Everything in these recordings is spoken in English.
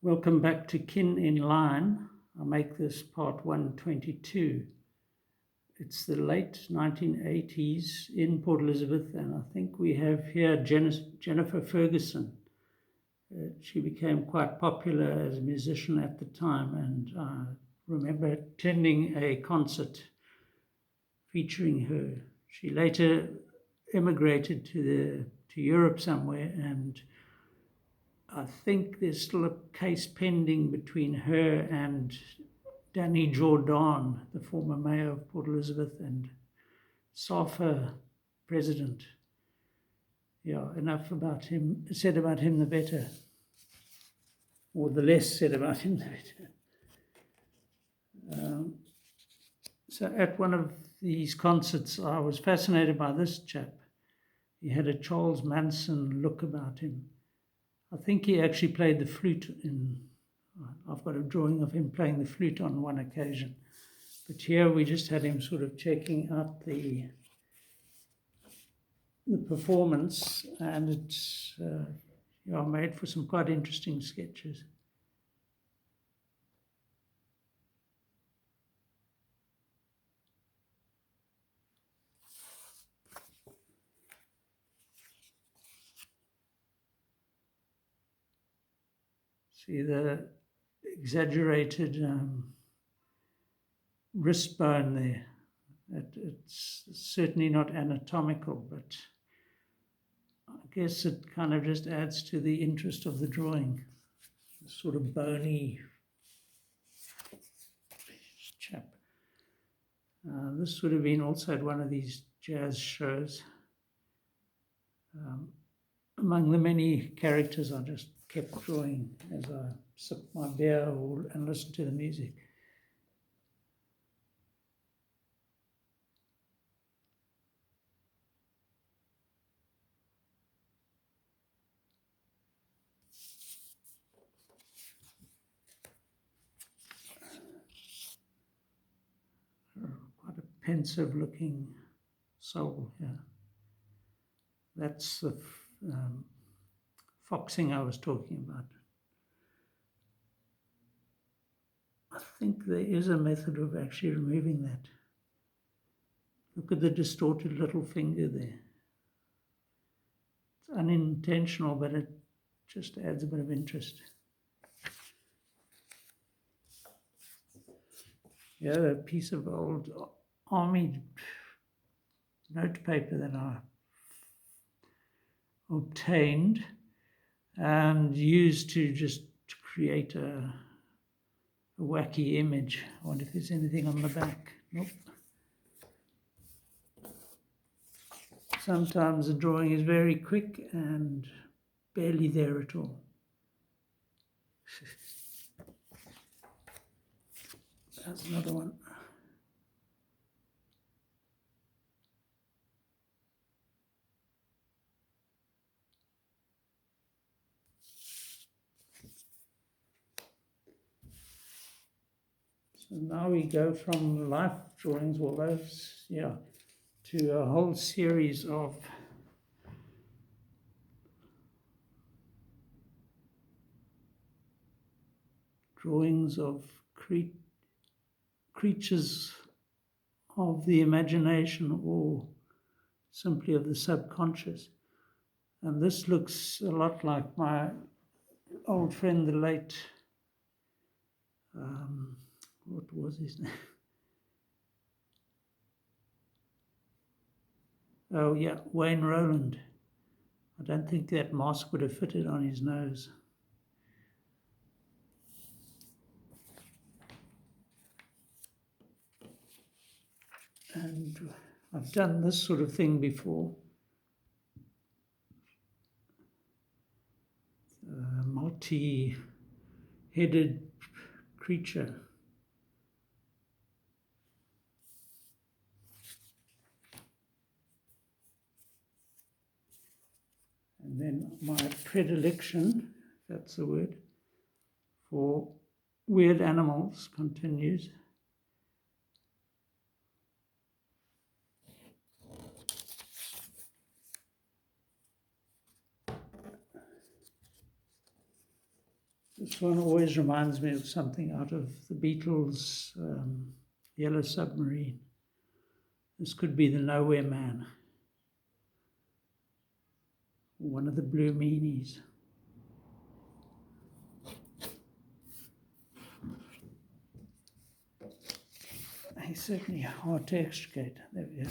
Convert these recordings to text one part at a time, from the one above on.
Welcome back to Kin in Line. I make this part 122. It's the late 1980s in Port Elizabeth, and I think we have here Jennifer Ferguson. She became quite popular as a musician at the time, and I remember attending a concert featuring her. She later emigrated to Europe somewhere, and I think there's still a case pending between her and Danny Jordan, the former mayor of Port Elizabeth and SAFA president. Yeah, enough about him, said about him the better, or the less said about him the better. So at one of these concerts, I was fascinated by this chap. He had a Charles Manson look about him. I think he actually played the flute I've got a drawing of him playing the flute on one occasion. But here we just had him sort of checking out the performance, and it's made for some quite interesting sketches. See the exaggerated wrist bone there. It's certainly not anatomical, but I guess it kind of just adds to the interest of the drawing. This sort of bony chap. This would have been also at one of these jazz shows. Among the many characters I just kept drawing as I sipped my beer and listened to the music. Quite a pensive looking soul here. That's the foxing I was talking about. I think there is a method of actually removing that. Look at the distorted little finger there. It's unintentional, but it just adds a bit of interest. Yeah, a piece of old army note paper that I obtained and used to just create a wacky image. I wonder if there's anything on the back. Nope. Sometimes the drawing is very quick and barely there at all. There's another one. So now we go from life drawings, all those, to a whole series of drawings of creatures of the imagination or simply of the subconscious. And this looks a lot like my old friend, the late, what was his name? Oh yeah, Wayne Rowland. I don't think that mask would have fitted on his nose. And I've done this sort of thing before. A multi-headed creature. And then my predilection, if that's the word, for weird animals continues. This one always reminds me of something out of the Beatles' Yellow Submarine. This could be the Nowhere Man, one of the Blue Meanies. He's certainly hard to extricate. There we go.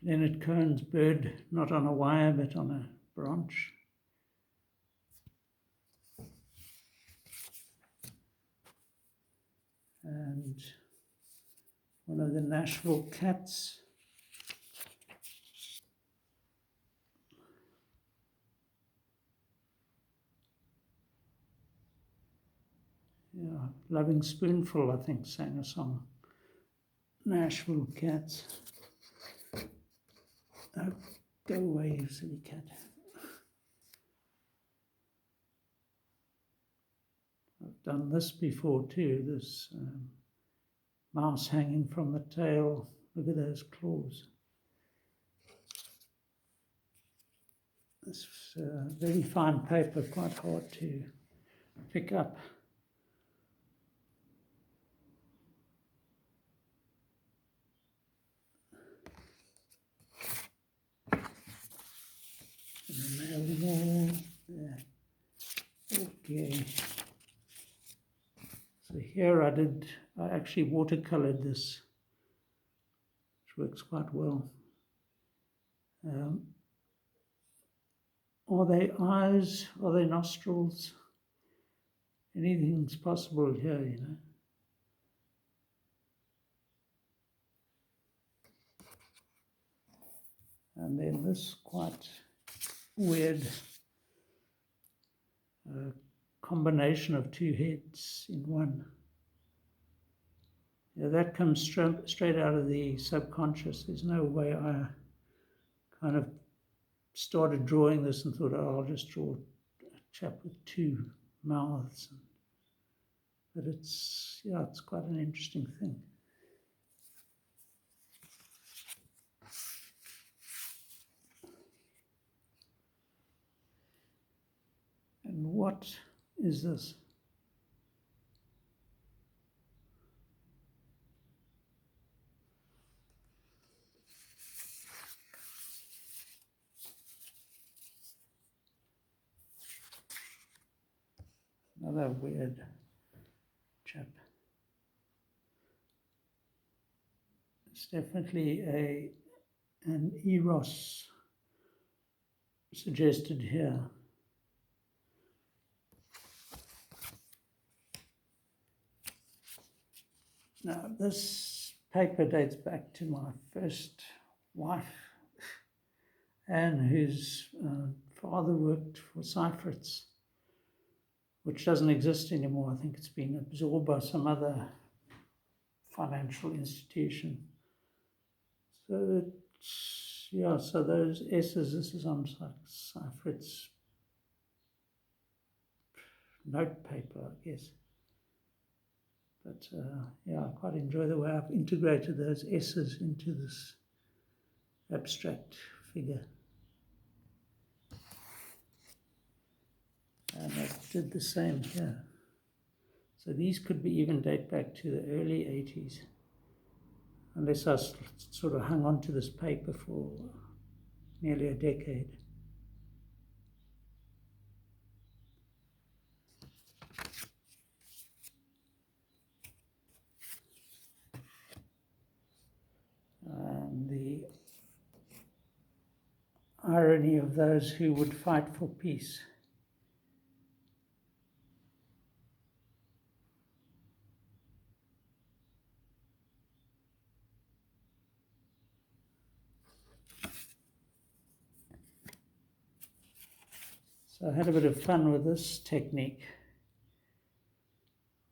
Leonard Cohen's Bird, not on a wire, but on a branch. And one of the Nashville Cats. Yeah, Loving Spoonful, I think, sang a song. Nashville Cats. Oh, go away, you silly cat. I've done this before too, this mouse hanging from the tail. Look at those claws. This very fine paper, quite hard to pick up. Yeah. Okay. So here I actually watercolored this, which works quite well. Are they eyes? Are they nostrils? Anything's possible here, you know. And then this quite weird combination of two heads in one. Yeah, that comes straight out of the subconscious. There's no way I kind of started drawing this and thought, oh, I'll just draw a chap with two mouths. But it's quite an interesting thing. And what is this? Another weird chap. It's definitely an eros suggested here. Now, this paper dates back to my first wife, Anne, whose father worked for Cyfritz, which doesn't exist anymore. I think it's been absorbed by some other financial institution. So so those S's, this is on Cyfritz note paper, I guess. But I quite enjoy the way I've integrated those S's into this abstract figure. And I did the same here. So these could be even date back to the early 80s, unless I sort of hung on to this paper for nearly a decade. The irony of those who would fight for peace. So I had a bit of fun with this technique.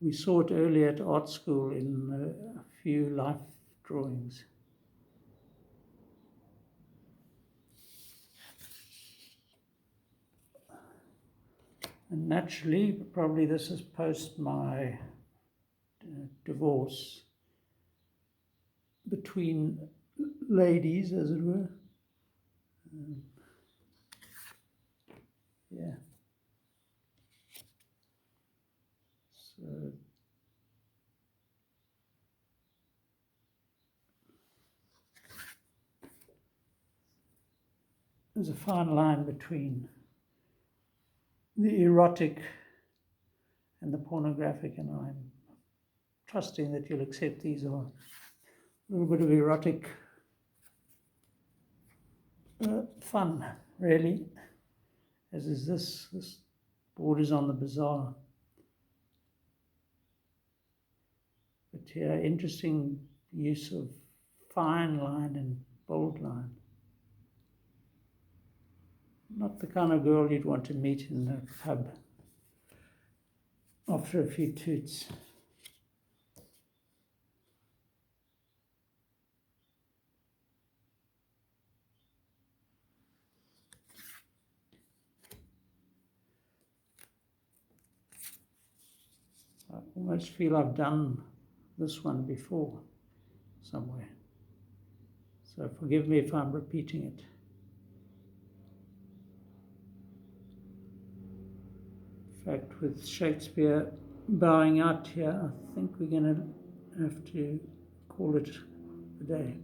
We saw it earlier at art school in a few life drawings. And naturally, probably this is post my divorce, between ladies, as it were. there's a fine line between the erotic and the pornographic, and I'm trusting that you'll accept these are a little bit of erotic fun, really, as is this. This borders on the bizarre. But yeah, interesting use of fine line and bold line. Not the kind of girl you'd want to meet in a pub after a few toots. I almost feel I've done this one before somewhere. So forgive me if I'm repeating it. In fact, with Shakespeare bowing out here, I think we're going to have to call it a day.